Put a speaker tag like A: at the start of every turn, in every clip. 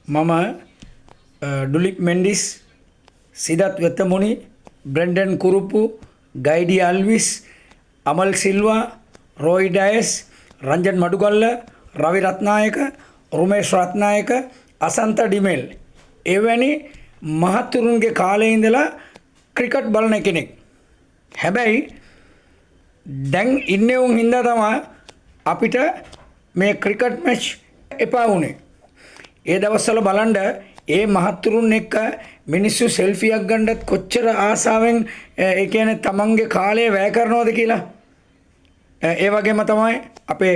A: මම ඩුලිප් මෙන්ඩිස් සිදත් වෙත්තමුණි බ්‍රෙන්ඩන් කුරුප්පු ගයිඩි අල්විස් අමල් සිල්වා රෝයි ඩයස් රංජන් මඩුගල්ල රවි රත්නායක රුමේෂ් රත්නායක අසන්ත ඩිමෙල් එවැනි මහත්තුරුන්ගේ කාලේ ඉඳලා ක්‍රිකට් බලන කෙනෙක්. හැබැයි දැන් ඉන්නේ උන් හින්දා තමයි අපිට මේ ක්‍රිකට් මැච් එපා වුණේ. ඒ දවස්වල බලන්න ඒ මහත්තුරුන් එක්ක මිනිස්සු සෙල්ෆියක් ගන්නත් කොච්චර ආසාවෙන් ඒ කියන්නේ තමන්ගේ කාලය වැය කරනවද කියලා. ඒ වගේම තමයි අපේ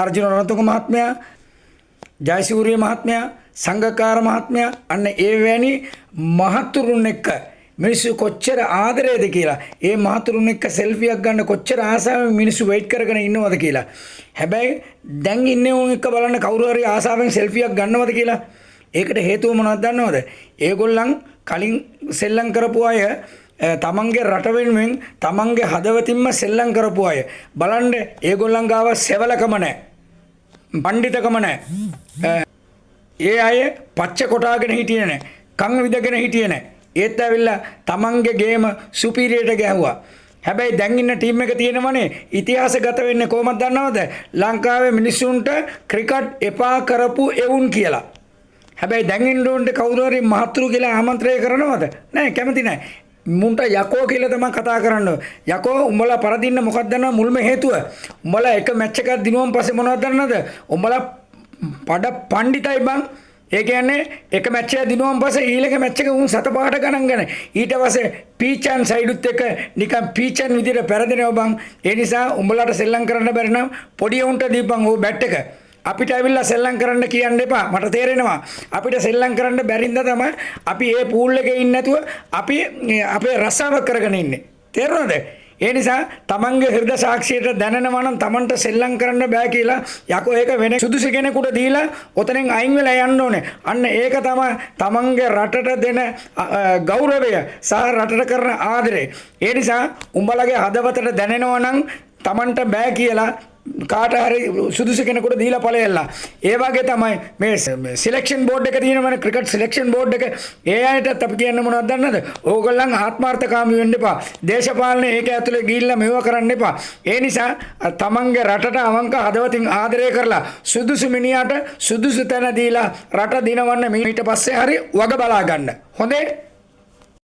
A: අර්ජුන රණතුංග මහත්මයා, ජයසූරිය මහත්මයා, සංගකාර මහත්මයා අන්න ඒ වැනි මහත්තුරුන් එක්ක මිනිස්සු කොච්චර ආදරේද කියලා. ඒ මහතුරුන් එක්ක සෙල්ෆියක් ගන්න කොච්චර ආසාවෙන් මිනිස්සු වෙයිට් කරගෙන ඉන්නවද කියලා. හැබැයි දැන් ඉන්නේ උන් එක්ක බලන්න කවුරු හරි ආසාවෙන් සෙල්ෆියක් ගන්නවද කියලා. ඒකට හේතුව මොනවද දන්නවද? ඒගොල්ලන් කලින් සෙල්ලම් කරපු අය තමන්ගේ රට වෙනුවෙන් තමන්ගේ හදවතින්ම සෙල්ලම් කරපු අය. බලන්න ඒගොල්ලන් ගාව සෙවලකම නැහැ. පඬිතකම නැහැ. ඒ අය පච්ච කොටාගෙන හිටියේ නැහැ. කන් විදගෙන හිටියේ නැහැ. ඒත් ඇවිල්ලා තමන්ගේ ගේම සුපීරියර්ට ගැහුවා. හැබැයි දැන් ඉන්න ටීම් එක තියෙනවනේ ඉතිහාසගත වෙන්නේ කොහොමද දන්නවද? ලංකාවේ මිනිස්සුන්ට ක්‍රිකට් එපා කරපු එවුන් කියලා. හැබැයි දැන් ඉන්න උන්ට කවුරු හරි මහත්තුරු කියලා ආමන්ත්‍රණය කරනවද? නෑ, කැමති නෑ. මුන්ට යකෝ කියලා තමයි කතා කරන්නේ. යකෝ උඹලා පරදින්න මොකක්ද දන්නව මුල්ම හේතුව? උඹලා එක මැච් එකක් දිනුවම පස්සේ මොනවද දන්නවද? උඹලා පඩ පඬිතයි බං. ඒ කියන්නේ එක මැච් එක දිනුවම පස්සේ ඊළඟ මැච් එක උන් සත පහට ගණන් ගන්න. ඊට පස්සේ පීචන් සයිඩුත් එක නිකන් පීචන් විදිහට පෙරදෙනවා බං. ඒ නිසා උඹලාට සෙල්ලම් කරන්න බැරි නම් පොඩි උන්ට දීපන් ඕ බැට් එක. අපිට ඇවිල්ලා සෙල්ලම් කරන්න කියන්න එපා. මට තේරෙනවා. අපිට සෙල්ලම් කරන්න බැරිඳ තමයි අපි මේ පූල් එකේ ඉන්නේ නැතුව අපි අපේ රස්සාව කරගෙන ඉන්නේ. තේරුණාද? ඒ නිසා තමන්ගේ හෘද සාක්ෂියට දැනෙනවා නම් තමන්ට සෙල්ලම් කරන්න බෑ කියලා යකෝ ඒක වෙන සුදුසු කෙනෙකුට දීලා ඔතනෙන් අයින් වෙලා යන්න ඕනේ. අන්න ඒක තමයි තමන්ගේ රටට දෙන ගෞරවය සහ රටට කරන ආදරය. ඒ නිසා උඹලගේ හදවතට දැනෙනවා නම් තමන්ට බෑ කියලා කාට හරි සුදුසු කෙනෙකුට දීලා ඵලයල්ලා. ඒ වගේ තමයි මේ සිලෙක්ෂන් බෝඩ් එක තියෙනවනේ, ක්‍රිකට් සිලෙක්ෂන් බෝඩ් එක. ඒ අයටත් අපි කියන්නේ මොනවද දන්නවද? ඕගොල්ලන් ආත්මార్థකාමී වෙන්න එපා. දේශපාලනේ ඒක ඇතුලේ ගිහිල්ලා මේව කරන්න එපා. ඒ නිසා තමන්ගේ රටට අවංක හදවතින් ආදරය කරලා සුදුසු මිනිහට සුදුසු තැන දීලා රට දිනවන්න ඊට පස්සේ හරි වග බලා ගන්න. හොඳේ?